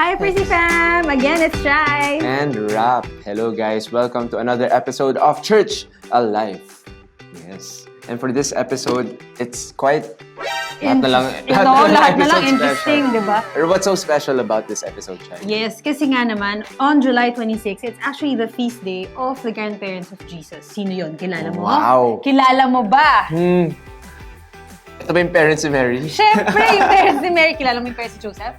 Hi, Prissy Fam! Again, it's Shai. And Rap. Hello guys, welcome to another episode of Church Alive. Yes. And for this episode, it's quite lahat na lang interesting, di ba? Or what's so special about this episode, Shai? Yes, kasi nga naman, on July 26, it's actually the feast day of the grandparents of Jesus. Sino yun? Kilala mo? Wow! Kilala mo ba? Ito ba yung parents ni Mary? Siyempre, yung parents ni Mary. Kilala mo yung parents ni Joseph?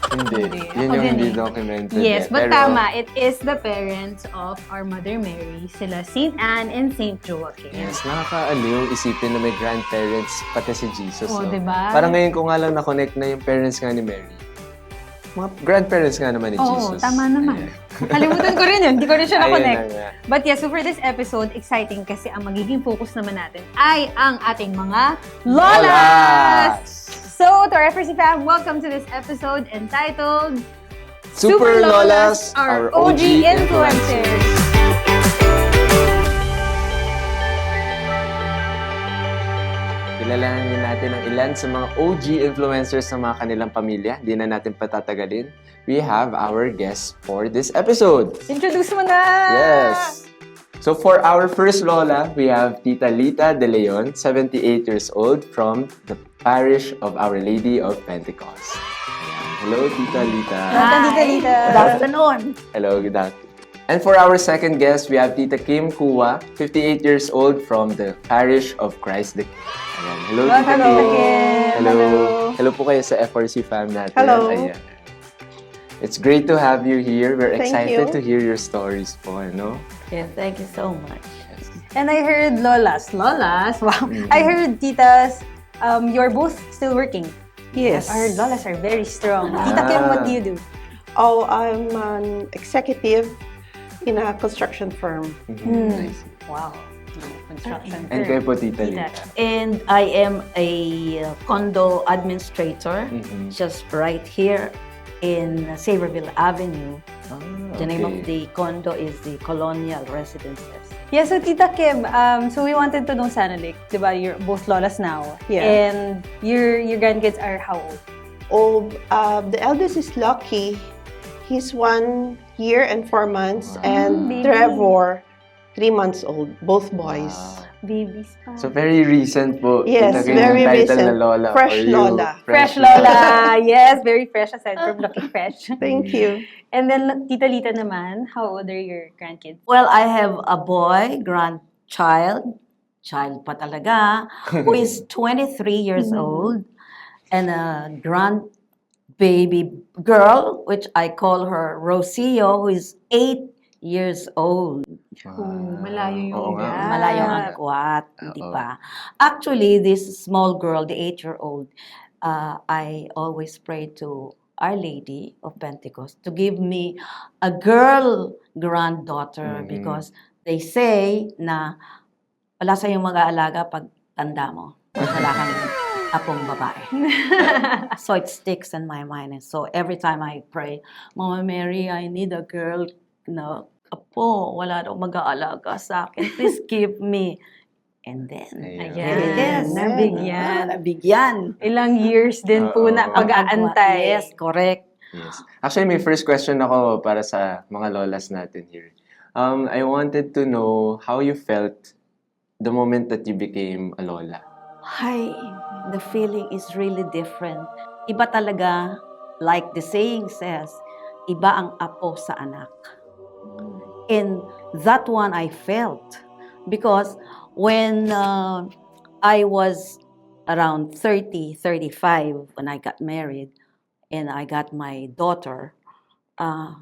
Hindi. Yun Ako yung din hindi eh. documented. Yes, but Pero, tama. It is the parents of our Mother Mary. Sila Saint Anne and Saint Joachim. Yes, nakakaaliw isipin na may grandparents pati si Jesus. Oh, no? diba? Parang ngayon ko nga lang na-connect na yung parents nga ni Mary. Mga grandparents nga naman ni Jesus. Oo, tama naman. Ayan. Kalimutan ko rin yun. Hindi ko rin siya na-connect. Ayun na nga. But yeah, so for this episode, exciting kasi ang magiging focus naman natin ay ang ating mga lolas! So, to our FRC fam, welcome to this episode entitled Super Lolas, our OG influencers. Kilalanin natin ang ilan sa mga OG influencers ng mga kanilang pamilya. Di na natin patatagalin. We have our guests for this episode. Introduce mo na! Yes! So for our first Lola, we have Tita Lita De Leon, 78 years old, from the parish of Our Lady of Pentecost. Ayan. Hello, Tita Lita. Good afternoon. Hello, good afternoon. And for our second guest, we have Tita Kim Kua, 58 years old, from the parish of Christ the King. Ayan. Hello, Tita Hello, Kim. Kim. Hello. Hello po kayo sa FRC fam natin. Hello. Ayan. It's great to have you here. We're Thank excited you. to hear your stories po, ano? Yes, thank you so much. Yes. And I heard lolas. Lolas? Wow. I heard titas, you're both still working. Yes. Our lolas are very strong. Tita Kim, what do you do? Oh, I'm an executive in a construction firm. I see. Wow. Construction. And kayo po, Tita Lita. And I am a condo administrator, just right here in Saverville Avenue. The name of the condo is the Colonial Residences. Yeah, so Tita Kim, so we wanted to know sana, like, di ba, you're both lolas now. Yeah. And your grandkids are how old? Oh, the eldest is Lucky. He's 1 year and 4 months, and baby. Trevor, 3 months old. Both boys. Wow. Babies pa. So, very recent po. Yes, Ito yung very title recent. na Lola. Fresh for you. Lola. Fresh Lola! Yes, very fresh aside from looking fresh. Thank you. And then, Tita Lita naman, how old are your grandkids? Well, I have a boy, grandchild, child pa talaga, who is 23 years old, and a grandbaby girl, which I call her Rocio, who is 8 years old. Malayo yung Oo nga. gap. Malayo ang agwat, di Oo. ba? Actually, this small girl, the 8-year-old, I always pray to Our Lady of Pentecost to give me a girl granddaughter because they say na wala sa'yong mag-aalaga pag tanda mo. Wala kang apong babae. So it sticks in my mind. And so every time I pray, Mama Mary, I need a girl na apo, wala daw mag-aalaga sa akin. Please give me. And then, Ayan. here it is. Nabigyan. Nabigyan. Ilang years din po na Oo. pag-aantay. Yes, correct. Yes. Actually, may first question ako para sa mga lolas natin here. I wanted to know how you felt the moment that you became a lola. Hi, the feeling is really different. Iba talaga, like the saying says, iba ang apo sa anak. And that one I felt because when I was around 30, 35 when I got married and I got my daughter,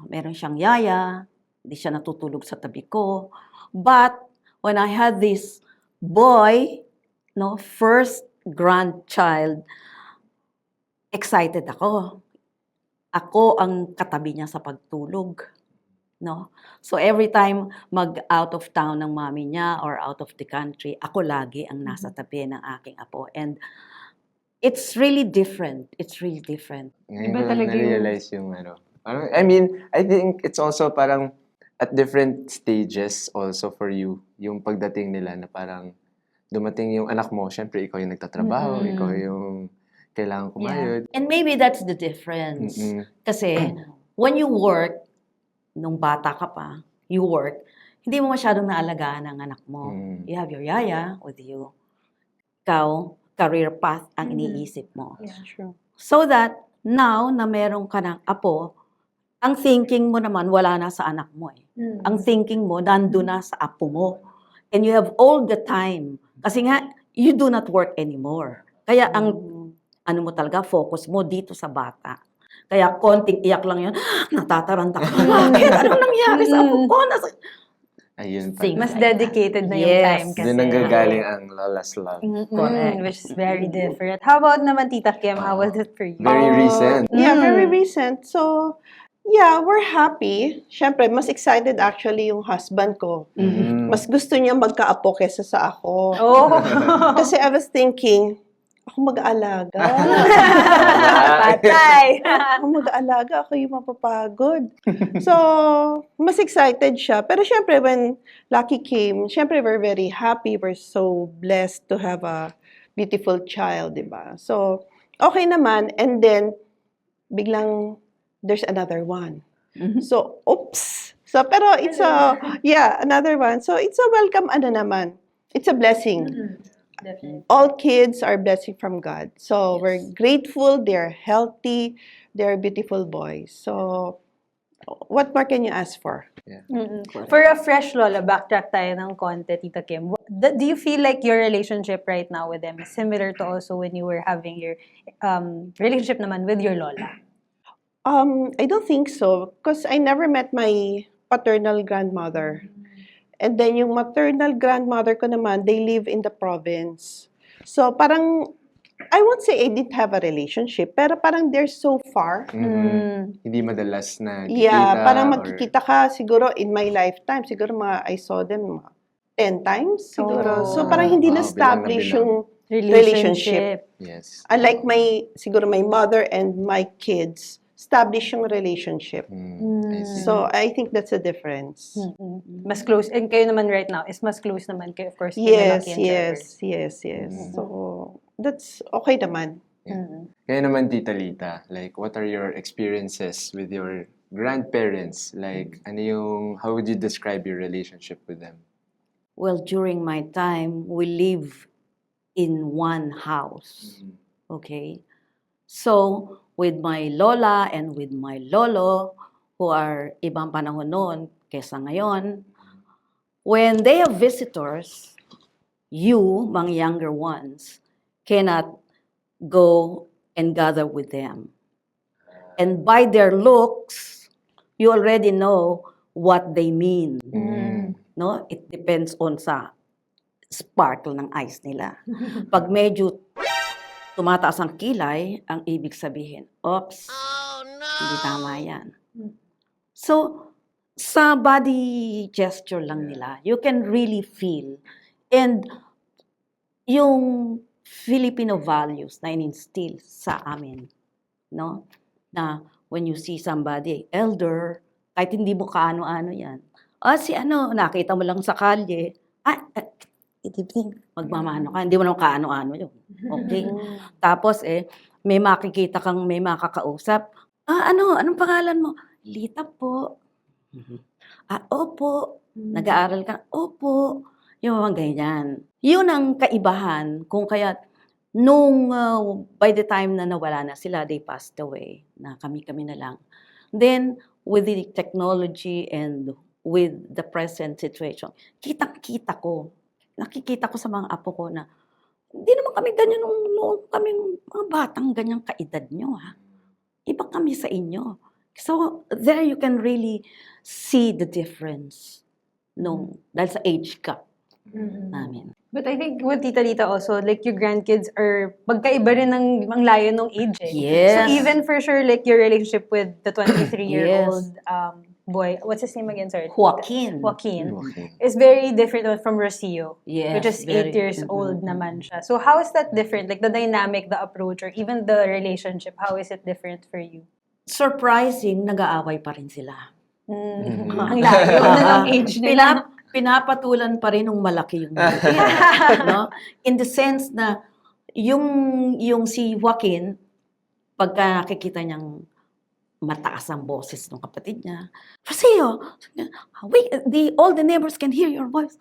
meron siyang yaya, hindi siya natutulog sa tabi ko. But when I had this boy, no, first grandchild, excited ako. Ako ang katabi niya sa pagtulog. No? So every time mag-out of town ng mami niya or out of the country, ako lagi ang nasa tabi ng aking apo. And it's really different. It's really different. Ngayon Iba ko lang talaga yung- na-realize yung ano. Parang, I mean, I think it's also parang at different stages also for you, yung pagdating nila na parang dumating yung anak mo, syempre ikaw yung nagtatrabaho, ikaw kailangan kumayod. And maybe that's the difference. Mm-mm. Kasi, when you work, nung bata ka pa, you work, hindi mo masyadong naalagaan ang anak mo. Mm. You have your yaya with you. Ikaw, career path ang iniisip mo. Yeah. True. So that, now na meron ka ng apo, ang thinking mo naman wala na sa anak mo eh. Ang thinking mo, nandun na sa apo mo. And you have all the time. Kasi nga, you do not work anymore. Kaya ang, ano mo talaga, focus mo dito sa bata. Kaya konting iyak lang yun, natataranta ka. Bakit? Anong nangyari sa apo ko? Ayun pa. Things Mas like dedicated na yung Yes. time kasi. Doon nanggagaling ang Lola's love. Correct. Which is very different. How about naman Tita Kim? How was it for you? Very recent. Yeah, very recent. So, yeah, we're happy. Siyempre, mas excited actually yung husband ko. Mm. Mas gusto niya magkaapo kesa sa ako. Oh. Kasi I was thinking, ako mag-aalaga. Patay. Ako mag-aalaga, ako yung mapapagod. So, mas excited siya. Pero syempre, when Lucky came, syempre, we're very happy. We're so blessed to have a beautiful child, di ba? So, okay naman. And then, biglang, there's another one. So, oops. So, pero it's another one. So, it's a welcome, naman. It's a blessing. Definitely. All kids are blessing from God. So we're grateful. They're healthy. They're beautiful boys. So what more can you ask for? For a fresh Lola, backtrack tayo ng konti, Tita Kim. Do you feel like your relationship right now with them is similar to also when you were having your relationship naman with your Lola? I don't think so because I never met my paternal grandmother. And then yung maternal grandmother ko naman, they live in the province. So parang, I won't say I didn't have a relationship, pero parang they're so far. Hindi madalas na kikita. Yeah, parang or- magkikita ka siguro in my lifetime. Siguro I saw them 10 times siguro. Oh. So parang hindi Wow, na-establish bilang na yung relationship. Yes. Unlike siguro my mother and my kids, establish yung relationship. I see. So I think that's a difference. Mas close. And kayo naman right now is mas close naman kayo, of course. kay Yes, Lucky and Trevor. yes. So that's okay naman. Kaya naman, Tita Lita, like, what are your experiences with your grandparents? Like, how would you describe your relationship with them? Well, during my time, we live in one house. Okay? So, with my lola and with my lolo, who are ibang panahon noon kesa ngayon, when they have visitors, you, mga younger ones, cannot go and gather with them. And by their looks, you already know what they mean. No? It depends on sa sparkle ng eyes nila. Pag medyo tumataas ang kilay, ang ibig sabihin, oops, hindi tama yan. So, sa body gesture lang nila, you can really feel. And yung Filipino values na in-instill sa amin, no? Na when you see somebody, elder, kahit hindi mo kaano-ano yan, si nakita mo lang sa kalye, magmamano ka, hindi mo naman kaano-ano yun. Okay? Tapos may makikita kang may makakausap, anong pangalan mo? Lita po. Opo. Nag-aaral ka? Opo. Yung mga ganyan. Yun ang kaibahan kung kaya nung by the time na nawala na sila, they passed away, na kami-kami na lang. Then, with the technology and with the present situation, kitang-kita ko, nakikita ko sa mga apo ko na hindi naman kami ganyan noong kami mga batang ganyang kaedad nyo, ha? Iba kami sa inyo. So, there you can really see the difference dahil sa age gap namin. But I think with Tita Lita also, like your grandkids are magkaiba rin ang layo ng age. Yes. So even for sure, like your relationship with the 23-year-old boy, what's his name again? Sorry. Joaquin. Joaquin. Okay. Is very different from Rocio, Yes, which is 8 very- years old naman siya. So how is that different? Like the dynamic, the approach, or even the relationship, how is it different for you? Surprising, nag-aaway pa rin sila. Ang layo na ng age nila. Pinapatulan pa rin ng malaki yung no? In the sense na yung si Joaquin, pagka nakikita niyang mataas ang boses ng kapatid niya, Rosio, all the neighbors can hear your voice.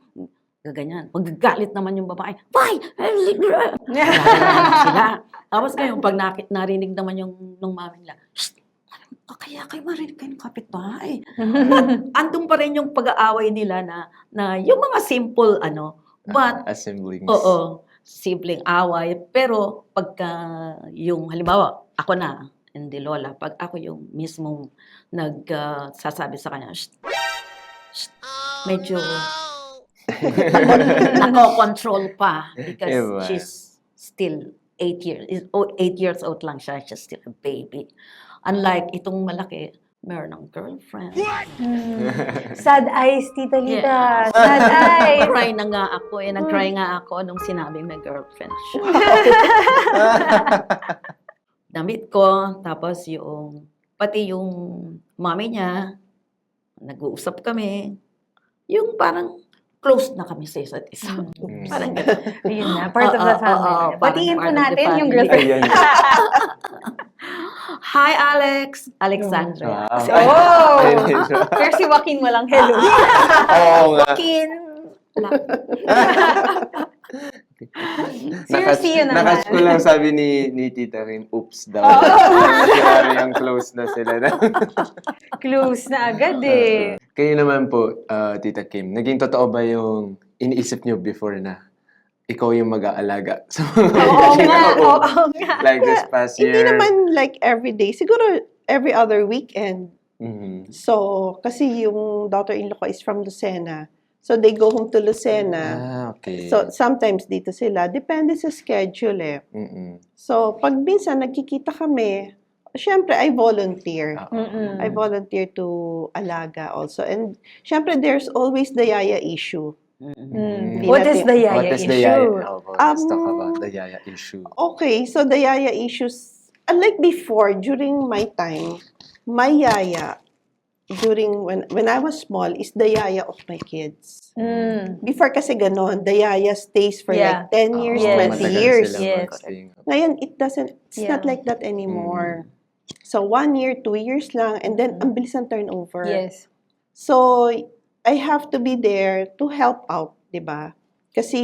Gaganyan. Magagalit naman yung babae, why? Sila. Tapos ngayon, pag narinig naman yung nung mami nila, shh, kaya kayo marinig kayo ng kapitbahay. Andun pa rin yung pag-aaway nila na yung mga simple, but, Assemblings. oo, simpleng away. Pero pagka yung, halimbawa, ako na, hindi lola, pag ako yung mismong nagsasabi sa kanya, shh, shh, medyo nako-control pa because Diba? she's still 8 years old lang siya, she's still a baby. Unlike itong malaki, meron ng girlfriend. Sad eyes, Tita Lita. Yeah. Sad eyes. Nag-cry na nga ako Nag-cry nga ako nung sinabing may girlfriend siya. Damit ko, tapos pati yung mami niya, nag-uusap kami. Yung parang close na kami sa isa't isa. Parang gano'n. Ayun na, part of the family. Batiin po natin yung girlfriend. Ayan. Hi, Alex! Alexandra. Wow. Oh! Ayun. Pero si Joaquin walang hello. Oo nga. Joaquin! Si Rocio naman. Nakas ko lang sabi ni Tita Rin, oops daw. Grabe yung close na sila. Close na agad eh. Kayo naman po, Tita Kim, naging totoo ba yung iniisip nyo before na ikaw yung mag-aalaga? So, Oo nga, oo nga. like this past Hindi year. naman like every day. Siguro every other weekend. Mhm. So, kasi yung daughter-in-law ko is from Lucena. So, they go home to Lucena. Okay. So, sometimes dito sila. Depende sa schedule eh. Mm-mm. So, pag minsan nagkikita kami, syempre, I volunteer. Mm-mm. I volunteer to alaga also. And syempre, there's always the yaya issue. Mm. What is the yaya What is issue? the yaya? Let's talk about the yaya issue. Okay, so the yaya issues, unlike before, during my time, my yaya, during when I was small, is the yaya of my kids. Mm. Before kasi ganon, the yaya stays for Yeah. like 10 years, Yes. 20 years. Yes. Ngayon, it's Yeah. not like that anymore. So, 1 year, 2 years lang, and then ang bilis ang turnover. Yes. So, I have to be there to help out, di ba? Kasi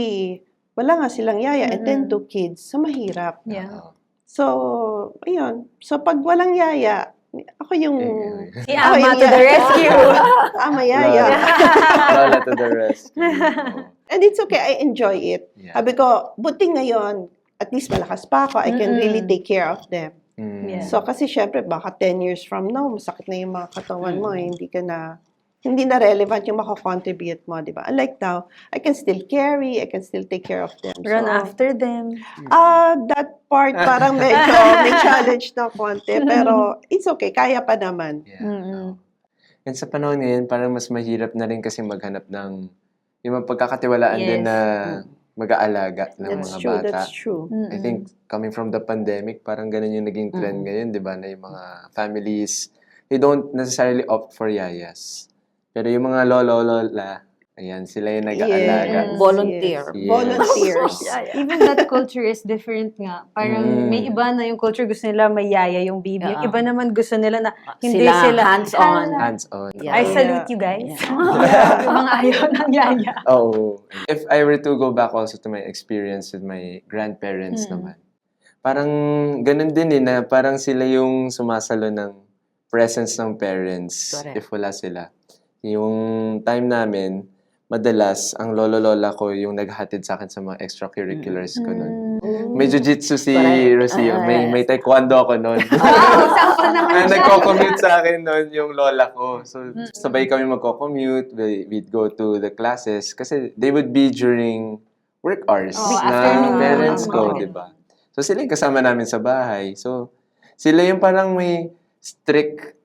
wala nga silang yaya and then 2 kids, so mahirap. Yeah. So, ayun. So, pag walang yaya, ako yung Si Ako Ama yung to the yaya. rescue. ama yaya. Lola to the rescue. And it's okay, I enjoy it. Yeah. Sabi ko, buti ngayon, at least malakas pa ako, I can really take care of them. Mm. Yeah. So, kasi syempre, baka 10 years from now, masakit na yung mga katawan mo, hindi na relevant yung makakontribute mo, di ba? Unlike now, I can still carry, I can still take care of them. Run So, after them. that part parang medyo may challenge na konti, pero it's okay, kaya pa naman. Yeah. Mm-mm. And sa panahon ngayon, parang mas mahirap na rin kasi maghanap ng yung mga pagkakatiwalaan din Yes. na mag-aalaga ng That's mga true, bata. that's true. I think coming from the pandemic, parang ganun yung naging trend ngayon, di ba? Na yung mga families, they don't necessarily opt for yayas. Pero yung mga lola, ayan, sila yung nag-aalaga. Yes, Volunteer. Yes. Volunteers. Even that culture is different nga. Parang may iba na yung culture gusto nila may yaya yung baby. Yung iba naman gusto nila na hindi sila hands-on. Hands-on. Yeah. I salute you guys. Yung mga ayaw ng yaya. Oo. If I were to go back also to my experience with my grandparents naman, parang ganun din na parang sila yung sumasalo ng presence ng parents. Correct. If wala sila. Yung time namin, madalas, ang lolo-lola ko yung naghatid sa akin sa mga extracurriculars ko nun. May jiu-jitsu si Correct. Rocio. May taekwondo ako nun. Wow, sample naman siya. Nagko-commute sa akin nun yung lola ko. So, sabay kami magko-commute. We'd go to the classes. Kasi they would be during work hours afternoon. ng parents ko, Okay. di ba? So, sila yung kasama namin sa bahay. So, sila yung parang may strict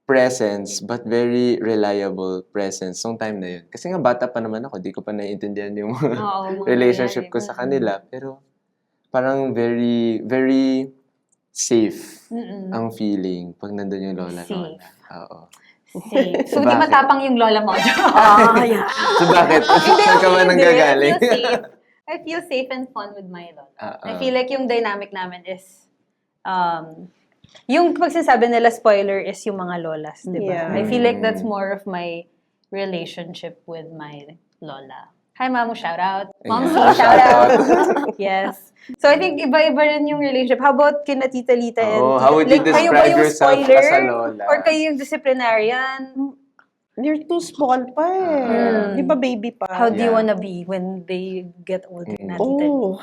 presence but very reliable presence nung time na yun. Kasi nga bata pa naman ako, di ko pa naiintindihan yung mga Oo, mga relationship nangyari. ko sa kanila. Pero parang very, very safe ang feeling pag nandun yung lola. Oo. Safe. So, di Bakit? matapang yung lola mo. Yeah. So bakit? Saan ka ba nanggagaling? I I feel safe and fun with my lola. I Ah, feel like yung dynamic namin is, yung pag sinasabi nila spoiler is yung mga lolas, di ba? Yeah. I feel like that's more of my relationship with my lola. Hi, Mamu, shout out. Mom, Yeah, shout out. shout Yes. So, I think iba-iba rin yung relationship. How about kina Tita Lita and Oh, Tita- how would you kayo ba describe yung yourself spoiler? as a lola? Or kayo yung disciplinarian? You're too small pa eh. Di ba baby pa? How do you Yeah. wanna be when they get older na, Tita? Oh.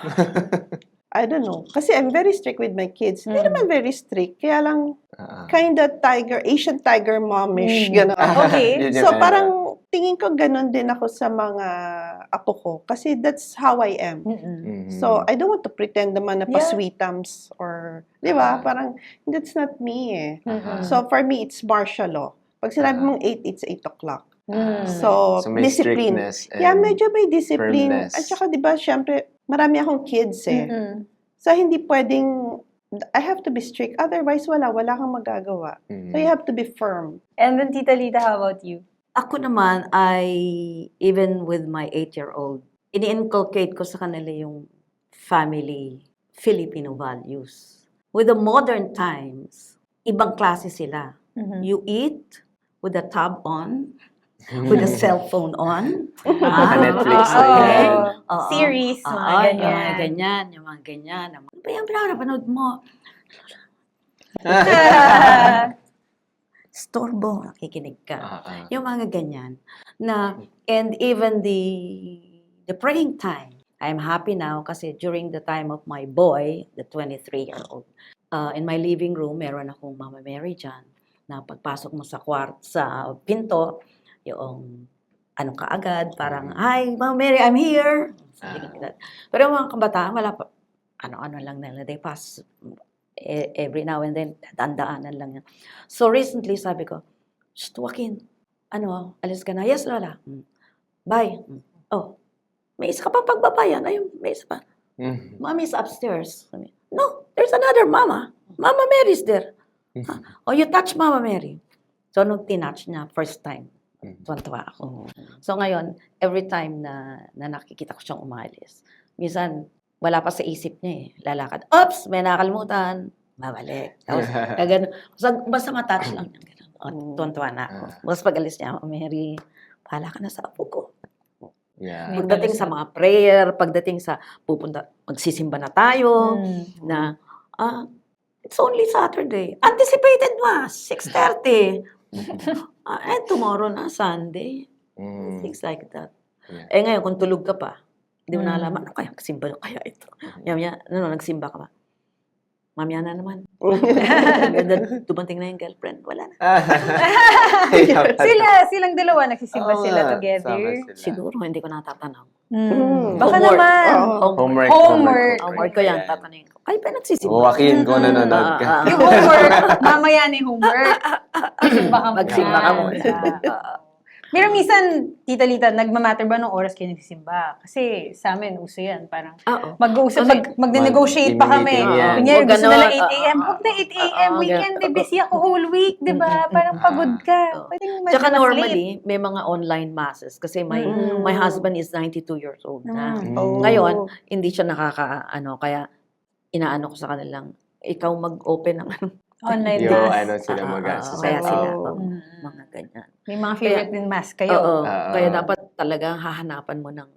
I don't know. Kasi I'm very strict with my kids. Hindi naman very strict. Kaya lang, kinda tiger, Asian tiger momish. Gano'n. Okay. Yun yung So ano. parang tingin ko ganun din ako sa mga apo ko. Kasi that's how I am. Mhm. So, I don't want to pretend naman na Yeah. pa-sweetums or, di ba? Parang, that's not me eh. Aha. So, for me, it's martial law. Pag sinabi mong 8, it's 8 o'clock. So may discipline. strictness and Yeah, medyo may discipline. firmness. At saka, di ba, syempre, marami akong kids eh. So, hindi pwedeng, I have to be strict. Otherwise, wala kang magagawa. So, you have to be firm. And then, Tita Lita, how about you? Ako naman, even with my 8-year-old, ini-inculcate ko sa kanila yung family Filipino values. With the modern times, ibang klase sila. You eat with the tab on, with the cell phone on. Naka-Netflix na Oo. yan. Oo. Series, Oo, mga ganyan. Yung mga ganyan, yung mga ganyan. Ano ba yung pinapanood mo? Storbo, nakikinig ka. Yung mga ganyan. And even the praying time, I'm happy now kasi during the time of my boy, the 23-year-old, in my living room, meron akong Mama Mary dyan, na pagpasok mo sa sa pinto, yung ano ka agad, parang, hi, Mama Mary, I'm here. Something like that. Pero yung mga kabataan, wala pa, ano-ano lang nila, they pass every now and then, dandaanan lang yan. So recently, sabi ko, Shh, Joaquin, alis ka na? Yes, Lola. Bye. Oh, may isa ka pang pagbabayan. Ayun, may isa pa. Mommy's upstairs. Sabi, no, there's another mama. Mama Mary's there. Oh, you touch Mama Mary. So, nung tinouch niya, first time, tuwan-tuwa ako. So, ngayon, every time na nakikita ko siyang umalis, minsan, wala pa sa isip niya eh. Lalakad. Oops! May nakalimutan. Babalik. Tapos, gano'n. Basta matouch lang niya. Tuwan-tuwa na ako. Tapos pag-alis niya, Mary, pahala ka na sa apo ko. Yeah. Pagdating sa mga prayer, pagdating sa magsisimba na tayo, na, it's only Saturday. Anticipated Mass, 6:30. And tomorrow na, Sunday. Things like that. Yeah. Eh ngayon, kung tulog ka pa, hindi mo na alam, ano kaya, nagsimba kaya ito? Nagsimba ka ba? Mamaya na naman. Dumating na yung girlfriend. Wala na. Silang dalawa, nagsisimba Oo sila nga, together. sama sila. Siguro, hindi ko natatanaw. Baka Homework. naman. Homework. Homework ko yan, tatanungin ko. Ay, pa nagsisimba. Joaquin, kung nanonood ka. Yung homework, mamaya na yung homework. Magsimba ka muna. Pero minsan, Tita Lita, nagmamatter ba nung oras kayo nagsisimba? Kasi sa amin, uso yan. Parang Oo. mag-uusap, mag-negotiate pa kami. Mag-meeting yan. Kunyari, Huwag gusto ganon. nila 8 a.m. Huwag na 8 a.m. Oo, Weekend, ganon. busy ako whole week, di ba? Parang pagod ka. Pwedeng mas Tsaka late. normally, may mga online masses. Kasi my husband is 92 years old na. Oh. Ngayon, hindi siya kaya inaano ko sa kanilang, ikaw mag-open ng Online Yung mass. sila mag-assist. Kaya sila, mga Mm. ganyan. May mga favorite din mass kayo. Oo. Oo. Kaya dapat talaga hahanapan mo ng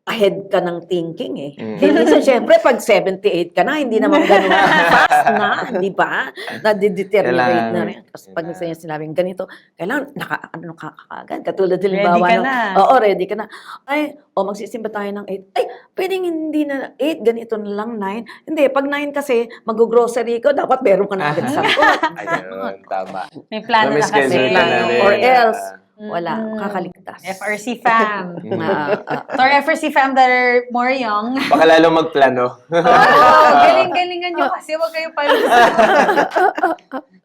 ahead ka ng thinking eh. Mm. Minsan, syempre, pag 78 ka na, hindi naman ganun fast na, di ba? Na-deteriorate na rin. Tapos pag sinabing ganito, kailangan naka-ano ka agad. Katulad din, Ready ka no? na. Oo, ready ka na. Ay, magsisimba tayo ng 8. Ay, pwedeng hindi na 8, ganito na lang 9. Hindi, pag 9 kasi, mag-grocery ko, dapat meron ka na agad sa Ayun, tama. May plano na kasi. schedule ka na rin. Or else, wala, kakaligtas. FRC fam. To our FRC fam that are more young. Baka lalo magplano. Galing-galingan nyo kasi huwag kayo palusa.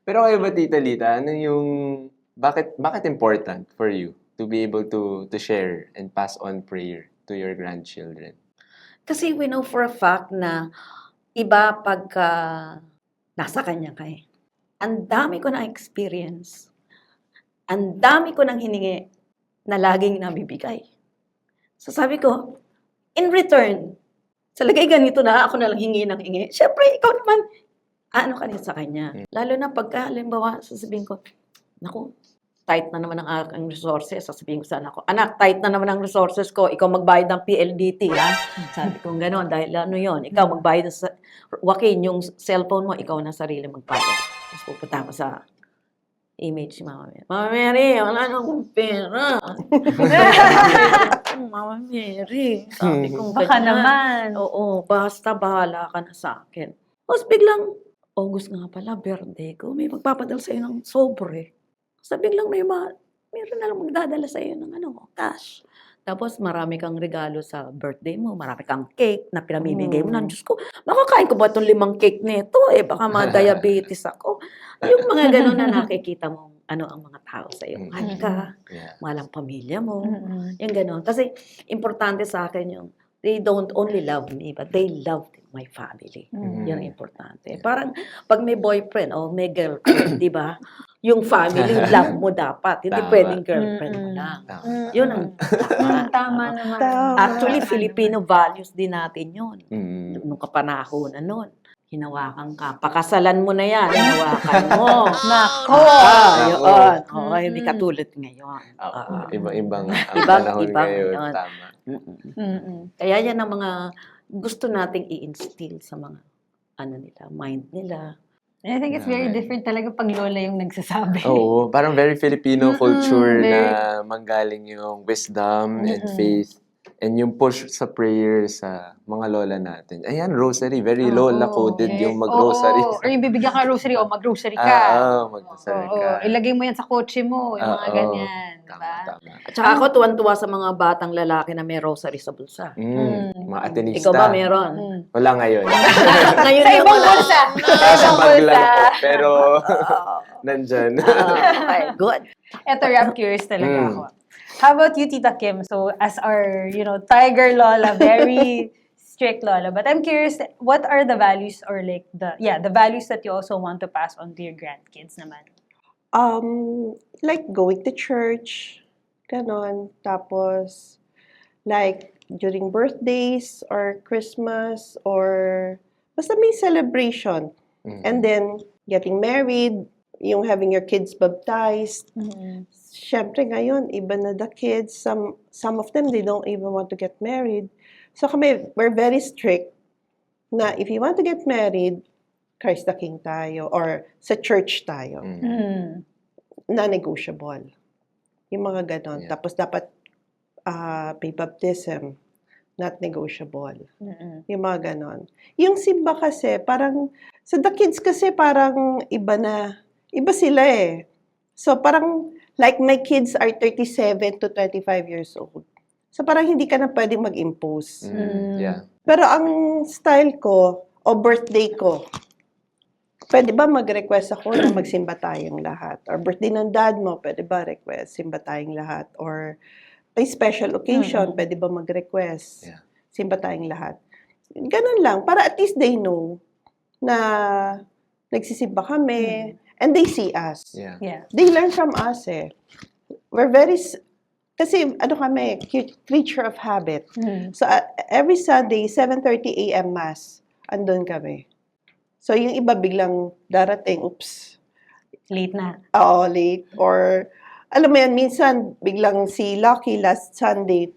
Pero kayo ba, Tita Lita, ano yung, bakit important for you to be able to share and pass on prayer to your grandchildren? Kasi we know for a fact na iba pagka nasa kanya ka eh. Ang dami ko na experience. Ang dami ko nang hiningi na laging nabibigay. So sabi ko, In return, sa lagay ganito na, ako na lang hingi ng hingi. Siyempre, ikaw naman, ano ka rin sa kanya. Lalo na pagka, halimbawa, sasabihin ko, naku, tight na naman ang aking resources. Sasabihin ko sa anak ko, anak, tight na naman ang resources ko. Ikaw magbayad ng PLDT, ha? Sabi ko gano'n, dahil ano yon, ikaw magbayad sa, Joaquin, yung cellphone mo, ikaw na sarili magbayad. Tapos pupunta ko sa image si Mama Mary. Mama Mary, wala na akong pera. Mama Mary, sabi ko Baka ganyan. naman. Oo, basta bahala ka na sa akin. Tapos biglang, August nga pala, birthday ko, may magpapadala sa'yo ng sobre. Tapos biglang meron na lang magdadala sa'yo ng cash. Tapos marami kang regalo sa birthday mo, marami kang cake na pinamimigay mo. Diyos ko, makakain ko ba itong 5 cake nito? Baka ma-diabetes ako. Yung mga gano'n na nakikita mo, ano ang mga tao sa'yo. Mahal ka, mahal ang pamilya mo. Yung gano'n. Kasi importante sa akin yung, they don't only love me, but they love my family. Yan ang importante. Parang pag may boyfriend o may girlfriend, di ba? Yung family, love mo dapat. Hindi Tama. pwedeng girlfriend mo lang. Yun ang dapat. Tama naman. Tama. Actually, Filipino values din natin yun. Mm. Nung kapanahon na nun. Hinawakan ka. Pakasalan mo na yan. Hinawakan mo. Nako! Yun. Oo, hindi katulad ngayon. Iba-ibang ang Ibang- panahon ibang ngayon. yun. Tama. Kaya yan ang mga gusto nating i-instill sa mga mind nila. And I think it's very Right. different talaga pag lola yung nagsasabi. Oo, parang very Filipino culture very- na manggaling yung wisdom and faith. And yung push sa prayer sa mga lola natin. Ayan, rosary. Very lola-coded yung mag-rosary. Oo. Or yung bibigyan ka rosary o mag-rosary ka. mag-rosary Oo. ka. Ilagay mo yan sa kotse mo. Yung mga Oo. ganyan. Tama, Diba? tama. At saka ako tuwan-tuwa sa mga batang lalaki na may rosary sa bulsa. Mga atenista. Ikaw ba meron? Wala ngayon. Ngayon Sa lang ibang wala. bulsa. Sa bag lang ako. Pero, Oo. nandyan. Okay, good. Eto, I'm curious talaga Mm. ako. How about you, Tita Kim? So, as our, tiger lola, very strict lola. But I'm curious, what are the values or like the values that you also want to pass on to your grandkids naman? Like going to church, ganon. Tapos, like during birthdays or Christmas or basta may celebration. And then, getting married, yung having your kids baptized. Siyempre ngayon, iba na the kids. Some of them, they don't even want to get married. So we're very strict na if you want to get married, Christ the King tayo or sa church tayo. Non-negotiable. Yung mga ganon. Yeah. Tapos dapat may baptism. Not negotiable. Yung mga ganon. Yung simba kasi, parang, sa the kids kasi parang iba sila eh. So parang, like my kids are 37 to 25 years old. So parang hindi ka na pwedeng mag-impose. Yeah. Pero ang style ko, o birthday ko, pwede ba mag-request ako na magsimba tayong lahat? Or birthday ng dad mo, pwede ba request, simba tayong lahat? Or may special occasion, pwede ba mag-request, Yeah. simba tayong lahat? Ganun lang, para at least they know na nagsisimba kami, and they see us. Yeah. Yeah. They learn from us eh. We're very, kasi kami, creature of habit. So every Sunday, 7:30 a.m. Mass, andun kami. So yung iba biglang darating, oops, Late na. oo, late. Or, alam mo yan, minsan biglang si Lucky last Sunday,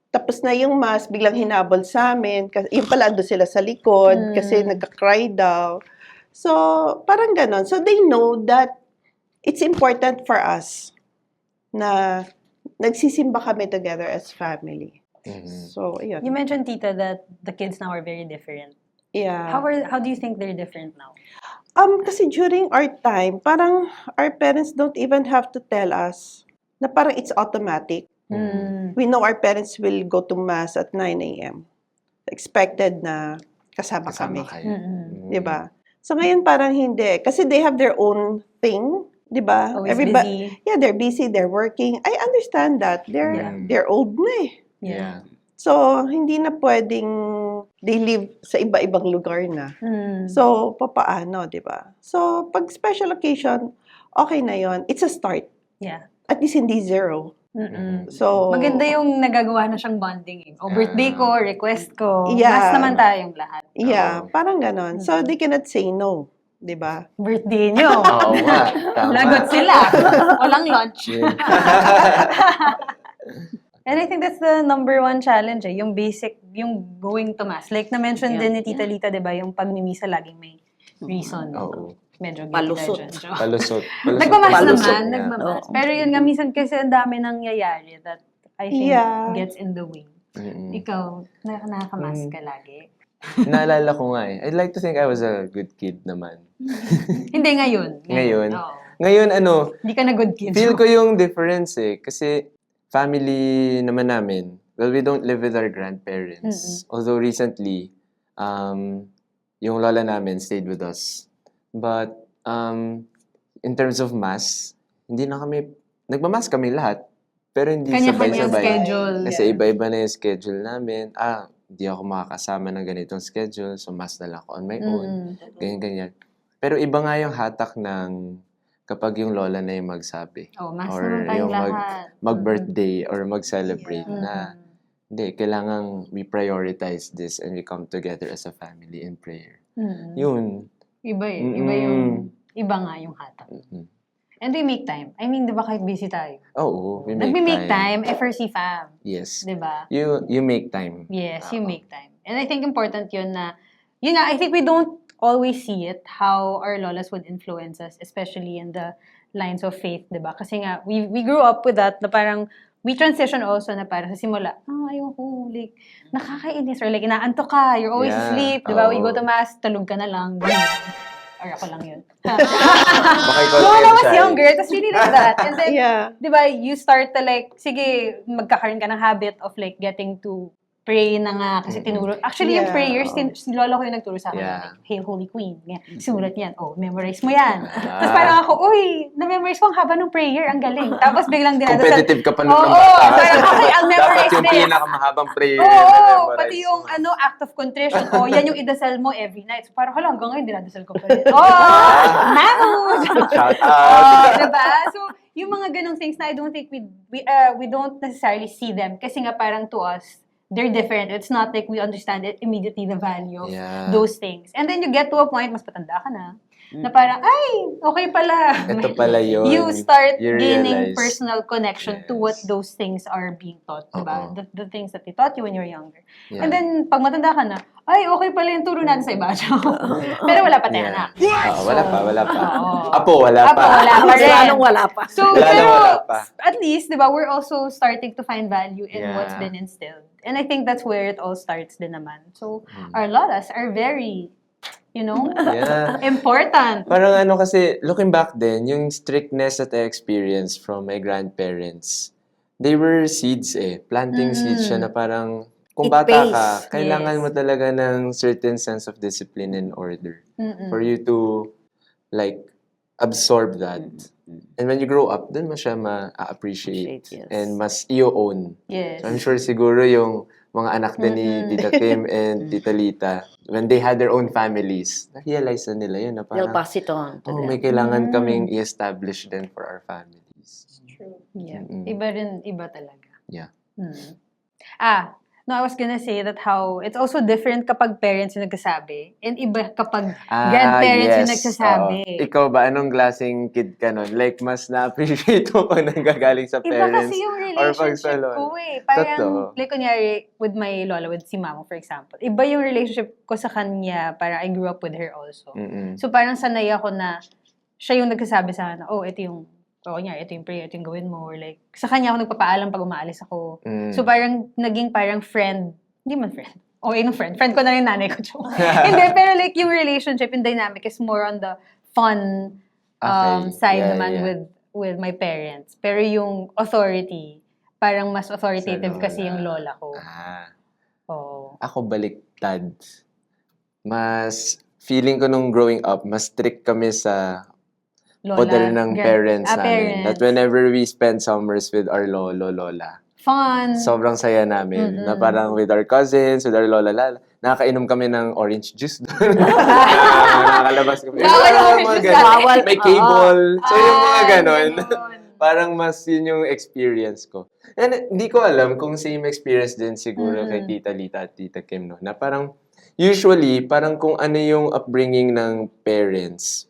tapos na yung Mass, biglang hinabol sa amin. Kasi, yung pala ando sila sa likod, kasi nagka-cry daw. So, parang ganon. So, they know that it's important for us na nagsisimba kami together as family. So, You yun. mentioned, Tita, that the kids now are very different. Yeah. How do you think they're different now? Kasi during our time, parang our parents don't even have to tell us na parang it's automatic. We know our parents will go to Mass at 9 a.m. Expected na kasama kami. kayo. Diba? So ngayon parang hindi. Kasi they have their own thing. Diba? Always busy. Yeah, they're busy, they're working. I understand that. They're old na eh. Yeah. So, hindi na pwedeng they live sa iba-ibang lugar na. So, papaano, di ba? So, pag special occasion, okay na yon. It's a start. Yeah. At least hindi zero. Mm-mm. So, Maganda yung nagagawa na siyang bonding. Eh. O birthday ko, request ko. Yeah. Mas naman tayong lahat. yeah, Oo. parang ganon. So, they cannot say no. Di ba? Birthday nyo. Oo nga, tama. Lagot sila. Walang lunch. Yeah. And I think that's the number one challenge eh. Yung basic, yung going to mass. Like na-mention din ni Tita Lita, di ba? Yung pagmimisa laging may reason. Oo. Medyo Palusot. guilty tayo dyan. Palusot. Nagmamas Palusot naman, nga. nagmamas. Oo. Pero yun nga, minsan kasi ang dami nangyayari that I think Yeah. gets in the way. Mm-mm. Ikaw, nakakamas ka lagi. Naalala ko nga eh. I'd like to think I was a good kid naman. Hindi, ngayon. Ngayon? Oo. Ngayon, Hindi ka na good kid. feel ko yung difference eh. Kasi family naman namin, well, we don't live with our grandparents. Although recently, yung lola namin stayed with us. But in terms of mass, hindi na kami, nagmamass kami lahat, pero hindi Kanya-kanya sabay-sabay. schedule. Kasi iba-iba na yung schedule namin. Hindi ako makakasama ng ganitong schedule, so mass na lang ako on my own. Ganyan-ganyan. Pero iba nga yung hatak ng kapag yung lola na yung magsabi. Oh, mas Or naman tayong yung lahat. mag-birthday or mag-celebrate Mm. na hindi, kailangan we prioritize this and we come together as a family in prayer. Mm. Yun. Iba eh. Iba iba nga yung hatak. Mm. And we make time. I mean, di ba kahit busy tayo? Oo, we make Nagme-make time. time, FRC fam. Yes. Di ba? You make time. Yes, you Oo. make time. And I think important yun na, yun nga, I think we don't always see it, how our lolas would influence us, especially in the lines of faith, di ba? Kasi nga, we grew up with that, na parang, we transition also na parang sa simula, ayoko, like, nakakainis, or like, inaantok ka, you're always Yeah, asleep, di ba? We oo. go to mass, tulog ka na lang, ganyan. Or ako lang yun. Baka ikaw No, when I yung was shy. younger, it was really like that. And then, Yeah. di ba, you start to like, sige, magkakaroon ka ng habit of like getting to pray na nga kasi tinuro. Actually, yung Yeah. prayers, si Lola ko yung nagturo sa akin. Yeah. Like, Hail Holy Queen. Ganyan. Sinulat yan. Oh, memorize mo yan. Ah. Tapos parang ako, uy, na-memorize ko ang haba ng prayer. Ang galing. Tapos biglang dinadasal. Competitive ka pa nung Oo, bata. parang okay, I'll memorize Dapat yung this. pinakamahabang prayer Oo, na-memorize pati yung mo. act of contrition. Oh, yan yung idasal mo every night. So parang hala, hanggang ngayon dinadasal ko pa rin. Oh, namo! Shout Oh, out! diba? So, yung mga ganong things na I don't think we don't necessarily see them kasi nga parang to us, they're different. It's not like we understand it immediately, the value of Yeah. those things. And then you get to a point, mas patanda ka na, na parang, ay, okay pala. Ito pala yun. You start You gaining realize. personal connection to what Yes. those things are being taught, diba? Oo. The things that they taught you when you were younger. Yeah. And then, pag matanda ka na, ay, okay pala yung turo natin sa iba. Pero wala pa tayo anak. Oo, wala pa. Oo. Apo, wala Apo, pa. wala pa rin. Lalong wala pa. So, Lalo pero, wala pa. at least, di ba, we're also starting to find value in Yeah. what's been instilled. And I think that's where it all starts din naman. So, Hmm. our lolas are very, Yeah. important. Parang ano kasi, looking back then, yung strictness that I experienced from my grandparents, they were seeds eh. Planting seeds siya na parang, kung It bata pays. ka, kailangan Yes. mo talaga ng certain sense of discipline and order for you to, like, absorb that. And when you grow up, dun mo siya ma-appreciate. Appreciate, yes. And mas i-own. Yes. So I'm sure siguro yung mga anak din ni Tita Kim and Tita Lita, when they had their own families, na-realize na nila yun na They'll parang, pass it on to oh, them. may kailangan kaming i-establish din for our families. Yeah. Mm-mm. Iba talaga. Yeah. Mm. No, I was gonna say that how it's also different kapag parents yung nagsasabi and iba kapag grandparents yung nagsasabi. Oo. Ikaw ba, anong klaseng kid ka nun? Like, mas na-appreciate mo pag nanggagaling sa Iba parents? kasi yung or pag sa relationship lola? ko eh. Parang, Totoo. like kunyari, with my lola, with si mama, for example. Iba yung relationship ko sa kanya, parang I grew up with her also. Mm-mm. So parang sanay ako na siya yung nagsasabi sa akin, oh, ito yung prayer, ito yung gawin mo. Or like, sa kanya ako nagpapaalam pag umaalis ako. Mm. So parang, naging parang friend. Hindi man friend. Okay, nung friend. Friend ko na rin yung nanay ko. Hindi, pero like yung relationship, yung dynamic is more on the fun Okay. side Yeah, naman yeah. with my parents. Pero yung authority, parang mas authoritative Sa lola. kasi yung lola ko. Oo. Ako baliktad. Mas, feeling ko nung growing up, mas strict kami sa Lola. poder ng parents namin. Parents. That whenever we spend summers with our lola, Fun. sobrang saya namin. Na parang with our cousins, with our lola, nakakainom kami ng orange juice doon. Nakakalabas kami. Bawal yung Mga orange juice ganun. Bawal. May cable. So yung mga ganon. Parang mas yun yung experience ko. And hindi ko alam kung same experience din siguro kay Tita Lita at Tita Kim, no? Na parang, usually, parang kung ano yung upbringing ng parents,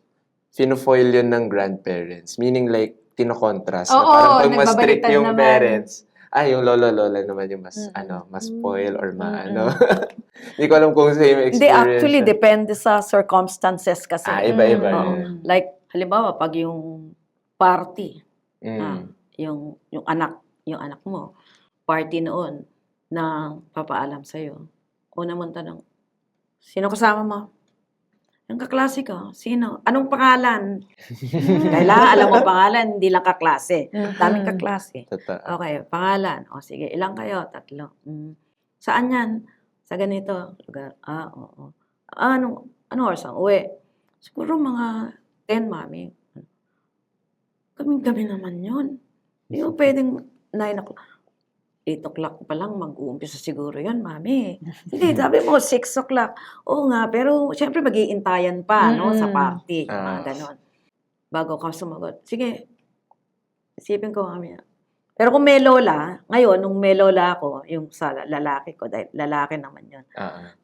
fino-foil yun ng grandparents. Meaning like, tino-contrast. Na Oo, parang pag mas strict nagbabaliktad yung naman. parents, yung lolo-lola naman yung mas, mas spoil or ano. Hindi ko alam kung same experience. Hindi, actually, siya. depende sa circumstances kasi. Iba-iba Oo. rin. Like, halimbawa, pag yung party, Mm. yung anak mo, party noon, na papaalam sa'yo, una mong tanong, sino kasama mo? Yung kaklase ko, sino? Anong pangalan? Kailangan alam mo pangalan, hindi lang kaklase. Daming kaklase. Totoo. Okay, pangalan. O sige, ilang kayo? 3. Saan yan? Sa ganito lugar. Oo. Anong oras ang uwi? Siguro mga 10, mami. Kaming-gabi naman yun. Hindi mo pwedeng 9 o'clock. 8 o'clock pa lang mag-uumpisa siguro yun, mami. Hindi, sabi mo 6 o'clock. Oo nga, pero syempre mag-iintayan pa, no, sa party. Mga ganon. Bago ka sumagot. Sige, isipin ko, mami. Pero kung may lola, ngayon, nung may lola ako, yung sa lalaki ko, dahil lalaki naman yun.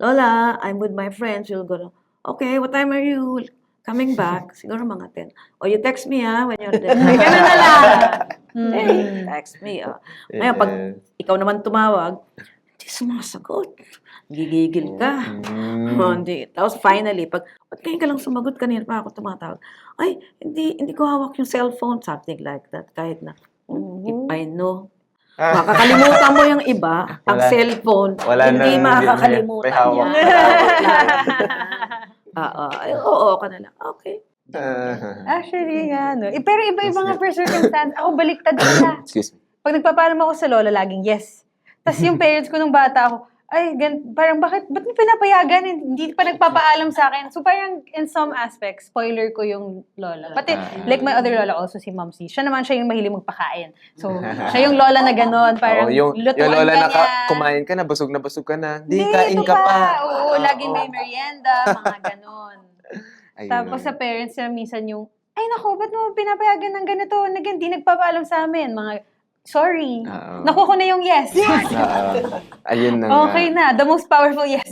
Lola, I'm with my friends. We'll go, okay, what time are you coming back? Siguro mga 10. O, you text me, when you're there. Ganun na lang. Hey, text me. Ngayon, pag ikaw naman tumawag, hindi sumasagot. Gigigil ka. Hindi. Tapos finally, ba't ngayon ka lang sumagot, kanina pa ako tumatawag. Ay, hindi ko hawak yung cellphone. Something like that. Kahit na, if I know. Makakalimutan mo yung iba, ang cellphone, hindi makakalimutan may hawak. yan. Oo ka na lang. Okay. Actually, nga, no. Pero iba-iba nga per circumstance. Ako, baliktad sila. Excuse me. Pag nagpapaalam ako sa lola, laging yes. Tapos yung parents ko nung bata ako, parang ba't mo pinapayagan? Hindi pa nagpapaalam sa akin. So parang in some aspects, spoiler ko yung lola. Pati, like my other lola also, si Mom C. Siya naman siya yung mahilig magpakain. So, siya yung lola na gano'n. Parang yung lutuan lola ka na niya. kumain ka na, busog na. Di, Hindi, kain ito ka pa. Oo, laging may merienda, mga gano'n. Ayun. Tapos sa parents na minsan yung, ay nako, ba't mo pinapayagan ng ganito? Hindi nagpapaalam sa amin. Mga, sorry. Nakuha ko na yung yes. Ayun na nga. Okay na. The most powerful yes.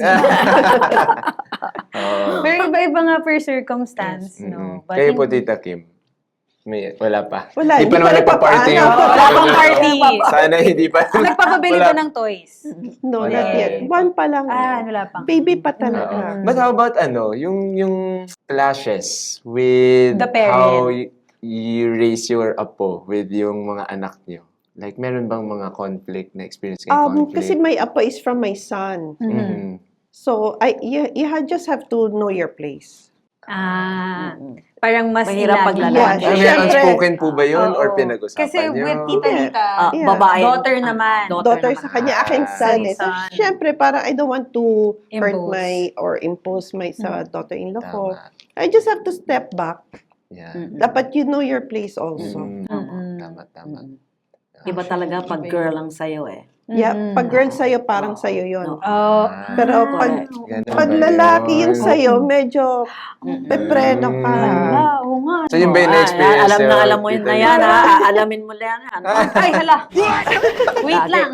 Pero iba-iba nga per circumstance, no? But Kayo po, Tita Kim. Wala pa. Wala, Hindi pa naman nagpa-party. Wala pang party. Sana hindi pa. Nagpapabili ba ng toys? No, Wala not yet. eh. One pa lang. Wala pang. Baby pa talaga. But how about yung clashes with The parent. how you raise your apo with yung mga anak niyo? Like, meron bang mga conflict na experience kayo conflict? Kasi my apo is from my son. Mhm. So, just have to know your place. Parang mas Mahirap ilagi. paglalaki. May Siyempre. unspoken po ba yun? Or Oo. pinag-usapan Kasi niyo? with Tita Lita, Yeah. Babae. daughter naman. Daughter sa kanya, akin son. So, Son. syempre, parang I don't want to hurt Impose. my sa daughter-in-law ko. Tama. I just have to step back. Yeah. Dapat you know your place also. Tama. Iba talaga pag girl ang sayo eh. Yeah, pag girl sa'yo, parang sa'yo yun. Oh, Pero Ganun pag ba lalaki yun? yun sa'yo, medyo pepreno ka. oo nga. So, yun ba yung na-experience Alam niyo, na alam mo yun Tita na yan, Lita? Alamin mo lang yan. Ay, hala. Wait Lagi, lang.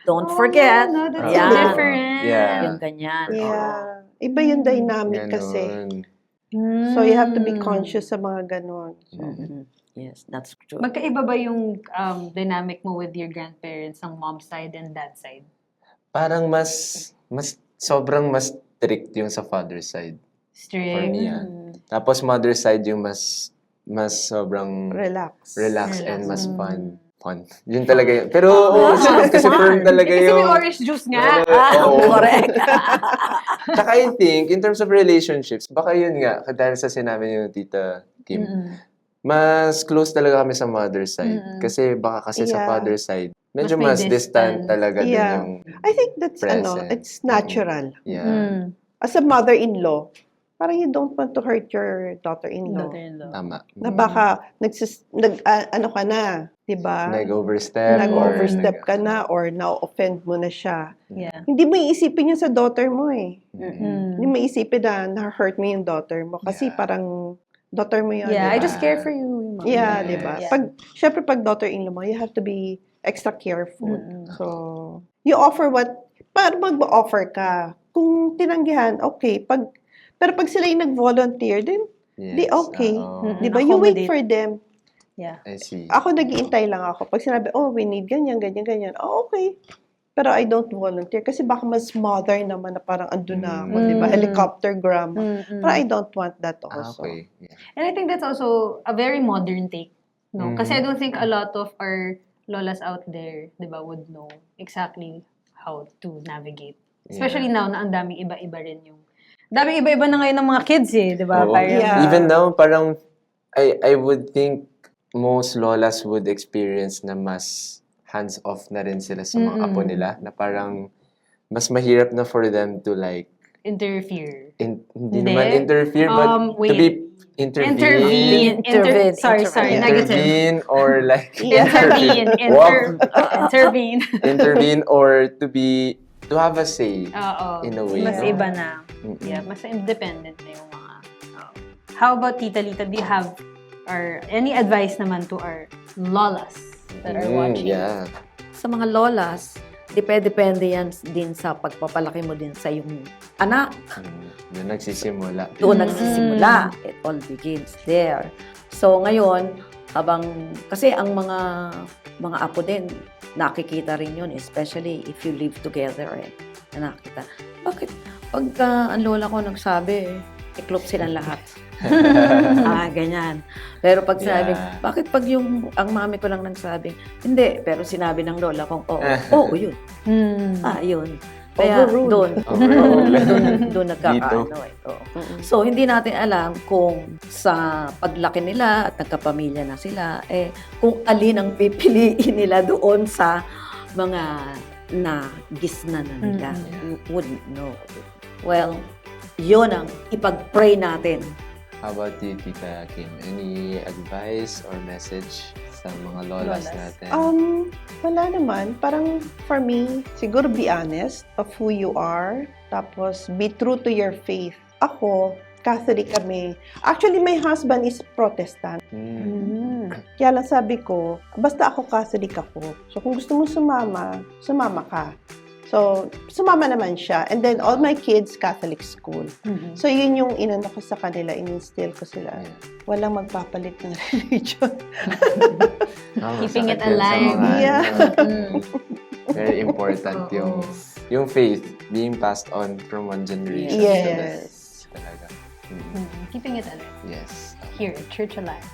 Don't forget. No, that's Yan. so different. Yeah. Yung ganyan. Yeah. Iba yung dynamic kasi. Ganun. So, you have to be conscious sa mga ganon. Yes, that's true. Magkaiba ba yung dynamic mo with your grandparents ng mom's side and dad's side? Parang sobrang mas strict yung sa father's side. For Strict. me, Tapos mother's side yung mas sobrang Relax. and mas fun. Yun talaga yun. Pero, kasi firm talaga Kasi may yung... orange juice nga. Oo. Correct. Tsaka I think, in terms of relationships, baka yun nga, dahil sa sinabi niyo Tita Kim, mas close talaga kami sa mother's side. Kasi baka kasi sa Yeah. father's side, medyo Mas mas may distant distance. talaga din Yeah. yung... I think that's, Present. it's natural. Yeah. As a mother-in-law, parang you don't want to hurt your daughter-in-law. Daughter-in-law. Tama. Na baka, ano ka na, di ba? Nag-overstep. Nag-overstep ka na or na-offend mo na siya. Yeah. Hindi mo iisipin yun sa daughter mo eh. Mm. Hindi mo iisipin na na-hurt mo yung daughter mo. Kasi Yeah. parang daughter mo yun, Yeah, I di ba? just care for you. Mom. Yeah, Yes. di ba? Yeah. Syempre, pag daughter-in-law mo, you have to be extra careful. Mm-mm. So, you offer para mag-offer ka. Kung tinanggihan, okay. Pero pag sila yung nag-volunteer, then, di Yes. okay. Oo. Di ba? You wait Accommodate. for them. Yeah. I see. Ako, nag-iintay lang ako. Pag sinabi, oh, we need ganyan, ganyan, ganyan. Oh, okay. Pero I don't volunteer. Kasi baka mas mother naman na parang andun na ako, di ba? Mm. Helicopter grandma. Mm-mm. Pero I don't want that also. Okay. Yeah. And I think that's also a very modern take, no? Mhm. Kasi I don't think a lot of our lolas out there, di ba, would know exactly how to navigate. Especially now na ang daming iba-iba rin yung... Daming iba-iba na ngayon ng mga kids eh, di ba? Oo. Parang, Yeah. Even now, parang I would think most lolas would experience na mas hands-off na rin sila sa mga apo nila. Na parang mas mahirap na for them to like interfere. hindi Hindi. naman interfere, but to Wait. be intervene, Sorry, negative. intervene or like Intervene, intervene. intervene or to have a say. Oo. In a way, Mas no? iba na. Mm-mm. Yeah, mas independent na yung mga... How about Tita Lita? Do you have any advice naman to our lolas that are watching? Yeah. Sa mga lolas, depende yan din sa pagpapalaki mo din sa iyong anak. Doon nagsisimula. Doon nagsisimula. It all begins there. So ngayon, kasi ang mga apo din, nakikita rin yun, especially if you live together, nakikita. Bakit? Pagka ang lola ko nagsabi, iklop silang lahat. Ganyan. Pero pag sinabi, Yeah. bakit pag ang mami ko lang nagsabi, hindi, pero sinabi ng lola kong, oo, yun. Yun. Kaya doon, doon nagkakaano So, hindi natin alam kung sa paglaki nila at nagkapamilya na sila, kung alin ang pipiliin nila doon sa mga nagisna na nila. You wouldn't know. Well, yun ang ipag-pray natin. How about you, Tita Kim? Any advice or message sa mga lolas natin? Wala naman. Parang for me, siguro be honest of who you are. Tapos be true to your faith. Ako, Catholic kami. Actually, my husband is Protestant. Kaya lang sabi ko, basta ako Catholic ako. So kung gusto mo sumama ka. So, sumama naman siya. And then, all my kids, Catholic school. So, yun yung inano ko sa kanila, in-instill ko sila. Walang magpapalit ng religion. Keeping it Sakit yun sa alive. mga, Yeah. very important yung faith being passed on from one generation to the Yes. next. Talaga. Keeping it alive. Yes. Here, Church Alive.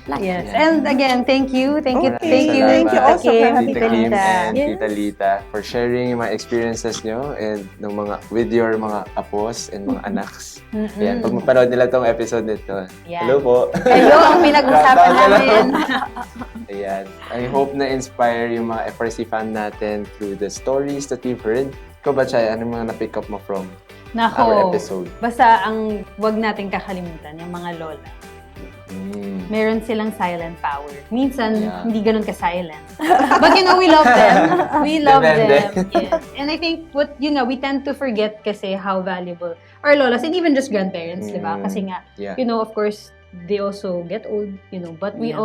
Like Yes. Yeah. And again, thank you. Thank you. Okay. Thank you. Thank you also for having Tita me. Kim and Yes. Tita Lita for sharing yung mga experiences nyo and with your mga apos and mga anaks. Yan. Pag mapanood nila tong episode nito. Yeah. Hello po. Kayo ang pinag-usapan namin. Ayan. I hope na inspire yung mga FRC fan natin through the stories that we've heard. Ikaw ba, Chay, anong mga na-pick up mo from our Nako. episode? Basta ang wag nating kakalimutan, yung mga lola. Meron silang silent power. Minsan, Yeah. hindi ganun ka-silent. But we love them. We love Depende. them. Yes. And I think, we tend to forget kasi how valuable our lolas and even just grandparents, di ba? Kasi nga, Yeah. of course, they also get old, but we Yeah.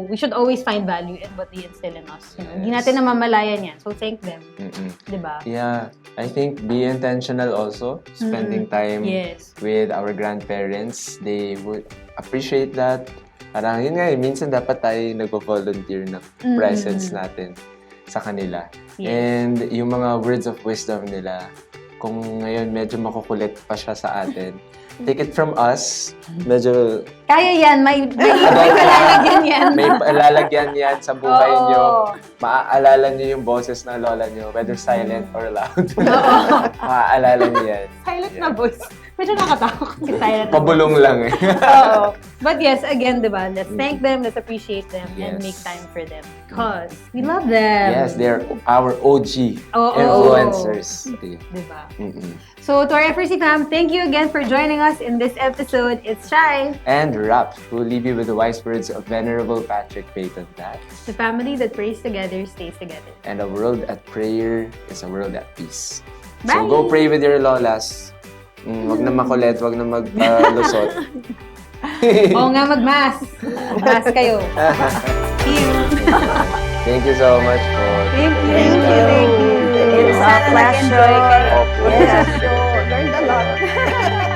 we should always find value in what they instill in us. Hindi Yes. natin namamalayan yan. So, thank them. Di ba? Yeah. I think be intentional also. Spending time Yes. with our grandparents. They would appreciate that. Parang yun nga minsan dapat tayo nagpo-volunteer ng presence natin sa kanila. Yes. And yung mga words of wisdom nila, kung ngayon medyo makukulit pa siya sa atin, take it from us. Medyo Kaya yan. May palalagyan yan. may palalagyan yan sa buhay Oo. nyo. Maaalala nyo yung boses ng lola nyo, whether silent or loud. Maaalala nyo yan. Silent na voice. Medyo nakatakot kasi silent na Pabulong lang eh. Oo. But yes, again, diba, let's thank them, let's appreciate them, and Yes. make time for them. Because we love them. Yes, they're our OG Oo. influencers. Diba? Mm-mm. So, to our FRC fam, thank you again for joining us in this episode. It's Shai, And Rap, who will leave you with the wise words of Venerable Patrick Peyton that the family that prays together stays together. and a world at prayer is a world at peace. Bye! So go pray with your lolas. Wag na makulit, wag na maglusot. Oo nga, mag-mask. Mask kayo. Thank you so much po. Thank you. Thank you. Thank you. It's a Sana nag-enjoy pleasure. kayo. Opo. Yes, so learned a lot.